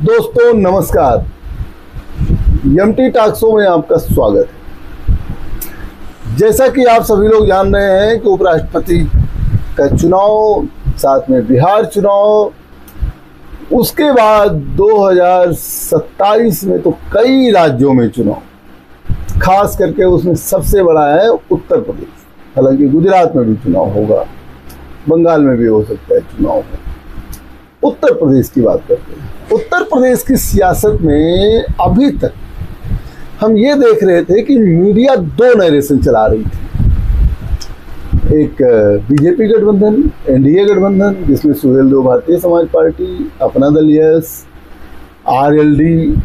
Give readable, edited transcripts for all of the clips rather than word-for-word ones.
दोस्तों नमस्कार, MT talk show में आपका स्वागत है। जैसा कि आप सभी लोग जान रहे हैं कि उपराष्ट्रपति का चुनाव, साथ में बिहार चुनाव, उसके बाद 2027 में तो कई राज्यों में चुनाव, खास करके उसमें सबसे बड़ा है उत्तर प्रदेश। हालांकि गुजरात में भी चुनाव होगा, बंगाल में भी हो सकता है चुनाव हो। उत्तर प्रदेश की बात करते हैं। उत्तर प्रदेश की सियासत में अभी तक हम ये देख रहे थे कि मीडिया दो नरेशन चला रही थी। एक बीजेपी गठबंधन, एनडीए गठबंधन, जिसमें सुहेलदेव भारतीय समाज पार्टी, अपना दल यस, आरएलडी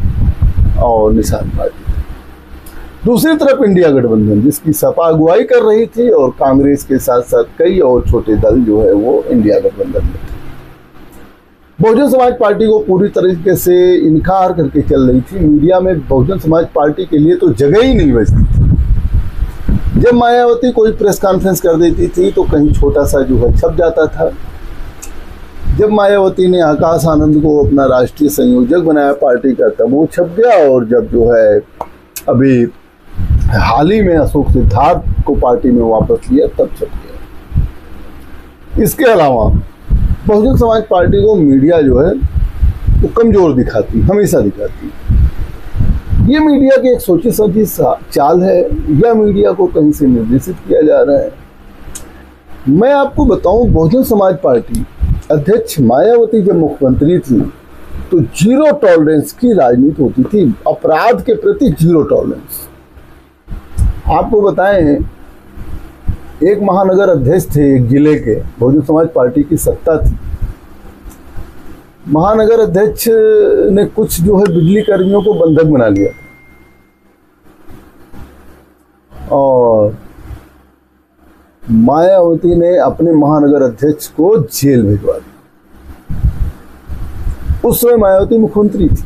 और निशान पार्टी। दूसरी तरफ इंडिया गठबंधन, जिसकी सपा अगुवाई कर रही थी, और कांग्रेस के साथ साथ कई और छोटे दल जो है वो इंडिया गठबंधन में थे। बहुजन समाज पार्टी को पूरी तरीके से इनकार करके चल रही थी। मीडिया में बहुजन समाज पार्टी के लिए तो जगह ही नहीं बचती थी। जब मायावती कोई प्रेस कॉन्फ्रेंस कर देती थी तो कहीं छोटा सा जो है छप जाता था। जब मायावती ने आकाश आनंद को अपना राष्ट्रीय संयोजक बनाया पार्टी का, तब वो छप गया। और जब जो है अभी हाल ही में अशोक सिद्धार्थ को पार्टी में वापस लिया, तब छप गया। इसके अलावा बहुजन समाज पार्टी को मीडिया जो है वो कमजोर दिखाती, हमेशा दिखाती। ये मीडिया की एक सोची समझी चाल है, या मीडिया को कहीं से निर्देशित किया जा रहा है। मैं आपको बताऊं, बहुजन समाज पार्टी अध्यक्ष मायावती जब मुख्यमंत्री थी तो जीरो टॉलरेंस की राजनीति होती थी, अपराध के प्रति जीरो टॉलरेंस। आपको बताएं, एक महानगर अध्यक्ष थे एक जिले के, बहुजन समाज पार्टी की सत्ता थी। महानगर अध्यक्ष ने कुछ जो है बिजली कर्मियों को बंधक बना लिया और मायावती ने अपने महानगर अध्यक्ष को जेल भिजवा दिया। उस समय मायावती मुख्यमंत्री थी।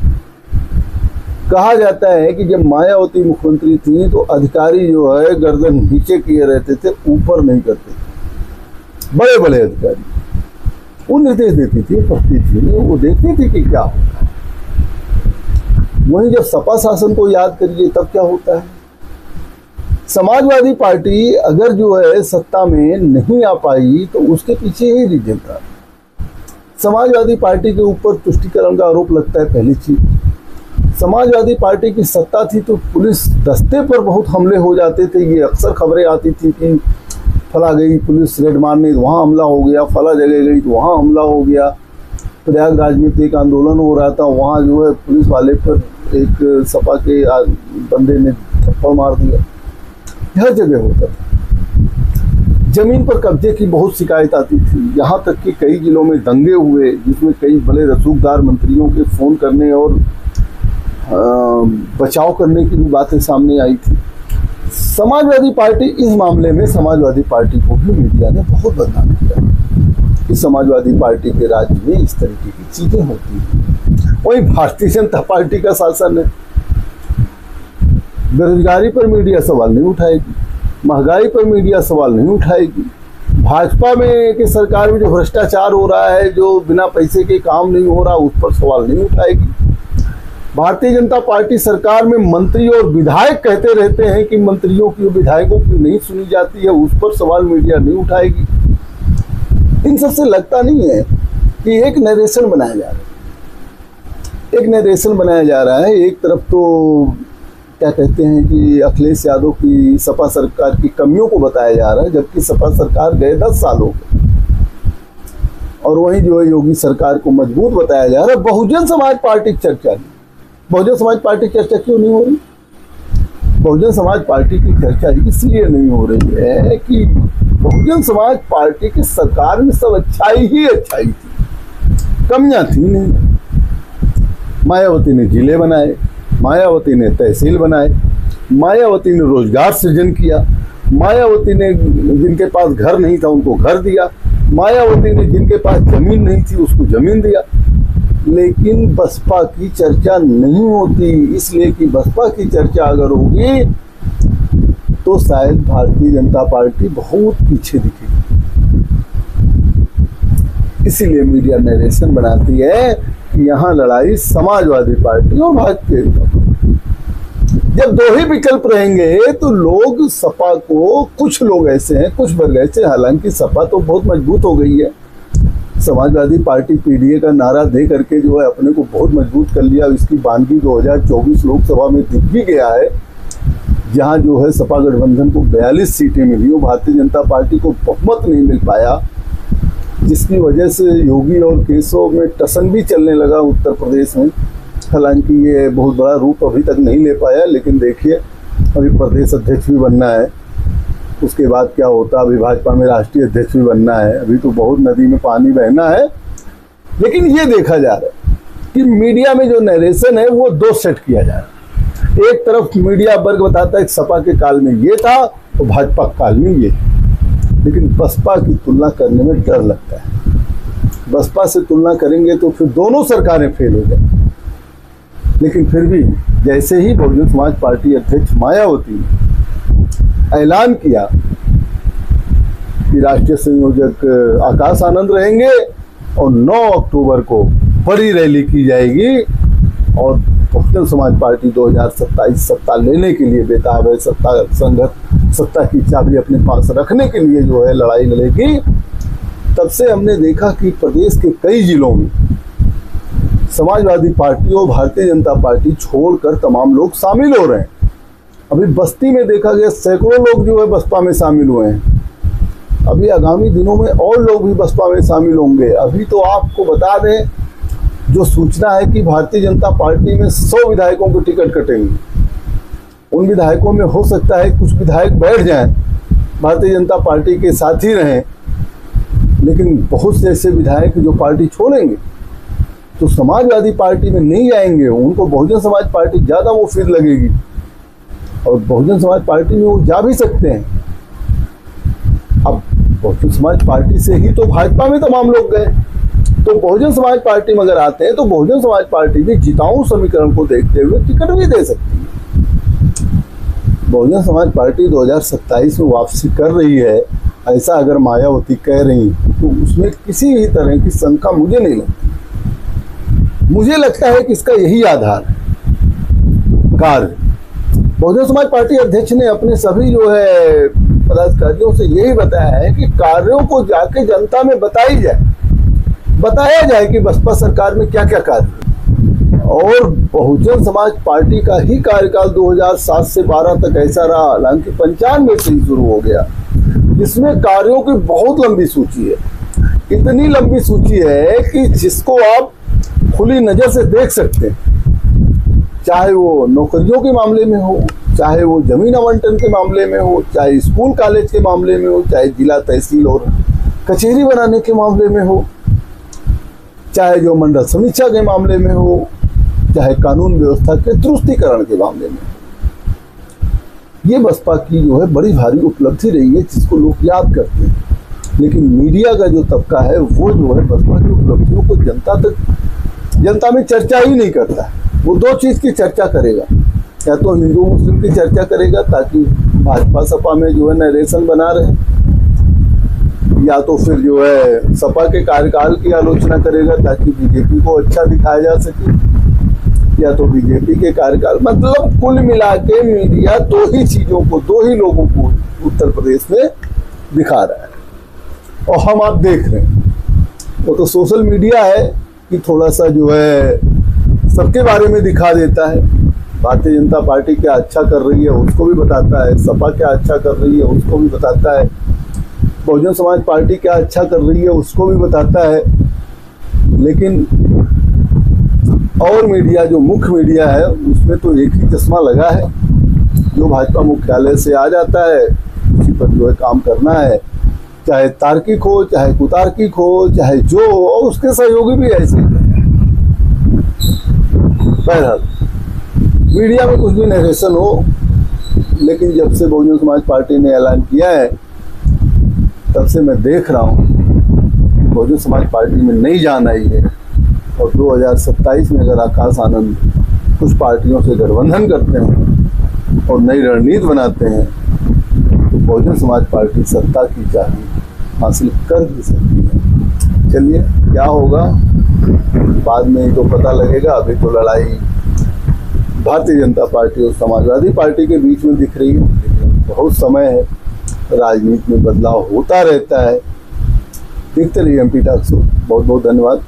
कहा जाता है कि जब मायावती मुख्यमंत्री थी तो अधिकारी जो है गर्दन नीचे किए रहते थे, ऊपर नहीं करते थे। बड़े बड़े अधिकारी वो निर्देश देती थी, पढ़ती थी, वो देखती थी कि क्या होता है। वहीं जब सपा शासन को याद करिए तब क्या होता है। समाजवादी पार्टी अगर जो है सत्ता में नहीं आ पाई तो उसके पीछे ही रीजन था। समाजवादी पार्टी के ऊपर तुष्टीकरण का आरोप लगता है। पहली चीज, समाजवादी पार्टी की सत्ता थी तो पुलिस दस्ते पर बहुत हमले हो जाते थे। ये अक्सर खबरें आती थी कि फला गई पुलिस रेड मारने तो वहाँ हमला हो गया, फला जगह गई तो वहाँ हमला हो गया। प्रयागराज में तो एक आंदोलन हो रहा था, वहाँ जो है पुलिस वाले पर एक सपा के बंदे ने थप्पड़ मार दिया। हर जगह होता था। जमीन पर कब्जे की बहुत शिकायत आती थी। यहाँ तक कि कई जिलों में दंगे हुए, जिसमें कई बड़े रसूखदार मंत्रियों के फोन करने और बचाव करने की भी बातें सामने आई थी। समाजवादी पार्टी, इस मामले में समाजवादी पार्टी को भी मीडिया ने बहुत बदनाम किया कि समाजवादी पार्टी के राज्य में इस तरीके की चीजें होती हैं। वहीं भारतीय जनता पार्टी का शासन है। बेरोजगारी पर मीडिया सवाल नहीं उठाएगी, महंगाई पर मीडिया सवाल नहीं उठाएगी, भाजपा में कि सरकार में जो भ्रष्टाचार हो रहा है, जो बिना पैसे के काम नहीं हो रहा, उस पर सवाल नहीं उठाएगी। भारतीय जनता पार्टी सरकार में मंत्री और विधायक कहते रहते हैं कि मंत्रियों की और विधायकों की नहीं सुनी जाती है, उस पर सवाल मीडिया नहीं उठाएगी। इन सबसे लगता नहीं है कि एक नरेशन बनाया जा रहा है। एक नरेशन बनाया जा रहा है। एक तरफ तो क्या कहते हैं कि अखिलेश यादव की सपा सरकार की कमियों को बताया जा रहा है, जबकि सपा सरकार गए 10 साल हो गए। और वहीं जो है योगी सरकार को मजबूत बताया जा रहा है। बहुजन समाज पार्टी की चर्चा नहीं। बहुजन समाज पार्टी की चर्चा क्यों नहीं हो रही? बहुजन समाज पार्टी की चर्चा इसलिए नहीं हो रही है कि बहुजन समाज पार्टी की सरकार में सब अच्छाई ही अच्छाई थी, कमियां थी नहीं। मायावती ने जिले बनाए, मायावती ने तहसील बनाए, मायावती ने रोजगार सृजन किया, मायावती ने जिनके पास घर नहीं था उनको घर दिया, मायावती ने जिनके पास जमीन नहीं थी उसको जमीन दिया। लेकिन बसपा की चर्चा नहीं होती, इसलिए कि बसपा की चर्चा अगर होगी तो शायद भारतीय जनता पार्टी बहुत पीछे दिखेगी। इसीलिए मीडिया नरेशन बनाती है कि यहाँ लड़ाई समाजवादी पार्टी और भारतीय जनता पार्टी। जब दो ही विकल्प रहेंगे तो लोग सपा को, कुछ लोग ऐसे हैं, कुछ वर्ग ऐसे, हालांकि सपा तो बहुत मजबूत हो गई है, समाजवादी पार्टी पीडीए का नारा दे करके जो है अपने को बहुत मजबूत कर लिया। इसकी बानगी 2024 लोकसभा में दिख भी गया है, जहां जो है सपा गठबंधन को 42 सीटें मिली, भारतीय जनता पार्टी को बहुमत नहीं मिल पाया, जिसकी वजह से योगी और केशव में टसन भी चलने लगा उत्तर प्रदेश में। हालांकि ये बहुत बड़ा रूप अभी तक नहीं ले पाया, लेकिन देखिए अभी प्रदेश अध्यक्ष भी बनना है, उसके बाद क्या होता, अभी भाजपा में राष्ट्रीय अध्यक्ष भी बनना है, अभी तो बहुत नदी में पानी बहना है। लेकिन ये देखा जा रहा है कि मीडिया में जो नरेशन है वो दो सेट किया जा रहा है। एक तरफ मीडिया वर्ग बताता है कि सपा के काल में ये था और भाजपा काल में ये, लेकिन बसपा की तुलना करने में डर लगता है। बसपा से तुलना करेंगे तो फिर दोनों सरकारें फेल हो जाएंगी। लेकिन फिर भी जैसे ही बहुजन समाज पार्टी अध्यक्ष मायावती ने ऐलान किया कि राष्ट्रीय संयोजक आकाश आनंद रहेंगे और 9 अक्टूबर को बड़ी रैली की जाएगी और बहुजन समाज पार्टी 2027 सत्ता लेने के लिए बेताब है, सत्ता की चाबी अपने पास रखने के लिए जो है लड़ाई लड़ेगी, तब से हमने देखा कि प्रदेश के कई जिलों में समाजवादी पार्टी और भारतीय जनता पार्टी छोड़कर तमाम लोग शामिल हो रहे हैं। अभी बस्ती में देखा गया सैकड़ों लोग जो है बसपा में शामिल हुए हैं। अभी आगामी दिनों में और लोग भी बसपा में शामिल होंगे। अभी तो आपको बता दें, जो सूचना है कि भारतीय जनता पार्टी में 100 विधायकों को टिकट कटेंगे। उन विधायकों में हो सकता है कुछ विधायक बैठ जाएं, भारतीय जनता पार्टी के साथ ही रहें, लेकिन बहुत से ऐसे विधायक जो पार्टी छोड़ेंगे तो समाजवादी पार्टी में नहीं जाएंगे, उनको बहुजन समाज पार्टी ज़्यादा मुफीद लगेगी और बहुजन समाज पार्टी में वो जा भी सकते हैं। अब बहुजन समाज पार्टी से ही तो भाजपा में तमाम लोग गए, तो बहुजन समाज पार्टी में अगर आते हैं तो बहुजन समाज पार्टी भी जिताऊ समीकरण को देखते हुए टिकट भी दे सकती है। बहुजन समाज पार्टी 2027 में वापसी कर रही है, ऐसा अगर मायावती कह रही तो उसमें किसी भी तरह की शंका मुझे नहीं लगती। मुझे लगता है कि इसका यही आधार है, कार्य। बहुजन समाज पार्टी अध्यक्ष ने अपने सभी जो है पदाधिकारियों से यही बताया है कि कार्यों को जाके जनता में बताया जाए कि बसपा सरकार में क्या क्या कार्य। और बहुजन समाज पार्टी का ही कार्यकाल 2007 से 12 तक ऐसा रहा, हालांकि 95 से ही शुरू हो गया, जिसमें कार्यों की बहुत लंबी सूची है। इतनी लंबी सूची है कि जिसको आप खुली नजर से देख सकते हैं, चाहे वो नौकरियों के मामले में हो, चाहे वो जमीन आवंटन के मामले में हो, चाहे स्कूल कॉलेज के मामले में हो, चाहे जिला तहसील और कचहरी बनाने के मामले में हो, चाहे जो मंडल समीक्षा के मामले में हो, चाहे कानून व्यवस्था के दुरुस्तीकरण के मामले में। ये बसपा की जो है बड़ी भारी उपलब्धि रही है, जिसको लोग याद करते हैं। लेकिन मीडिया का जो तबका है वो जो है बसपा की उपलब्धियों को जनता में चर्चा ही नहीं करता है। वो दो चीज़ की चर्चा करेगा, या तो हिंदू मुस्लिम की चर्चा करेगा ताकि भाजपा सपा में जो है नरेशन बना रहे, या तो फिर जो है सपा के कार्यकाल की आलोचना करेगा ताकि बीजेपी को अच्छा दिखाया जा सके, या तो बीजेपी के कार्यकाल। मतलब कुल मिला के मीडिया दो ही चीज़ों को, दो ही लोगों को उत्तर प्रदेश में दिखा रहा है और हम आप देख रहे हैं। वो तो सोशल मीडिया है कि थोड़ा सा जो है सबके बारे में दिखा देता है। भारतीय जनता पार्टी क्या अच्छा कर रही है उसको भी बताता है, सपा क्या अच्छा कर रही है उसको भी बताता है, बहुजन समाज पार्टी क्या अच्छा कर रही है उसको भी बताता है। लेकिन और मीडिया, जो मुख्य मीडिया है, उसमें तो एक ही चश्मा लगा है, जो भाजपा मुख्यालय से आ जाता है उसी पर जो है काम करना है, चाहे तार्किक हो, चाहे कुतार्किक हो, चाहे जो हो, और उसके सहयोगी भी ऐसे ही। बहरहाल मीडिया में कुछ भी नरेशन हो, लेकिन जब से बहुजन समाज पार्टी ने ऐलान किया है तब से मैं देख रहा हूँ बहुजन समाज पार्टी में नई जान आई है। और 2027 में अगर आकाश आनंद कुछ पार्टियों से गठबंधन करते हैं और नई रणनीति बनाते हैं तो बहुजन समाज पार्टी सत्ता की चाबी हासिल कर भी सकती है। चलिए क्या होगा बाद में ही तो पता लगेगा। अभी तो लड़ाई भारतीय जनता पार्टी और समाजवादी पार्टी के बीच में दिख रही है, लेकिन बहुत समय है, राजनीति में बदलाव होता रहता है। देखते रहिए एमपी टॉक शो। बहुत बहुत धन्यवाद।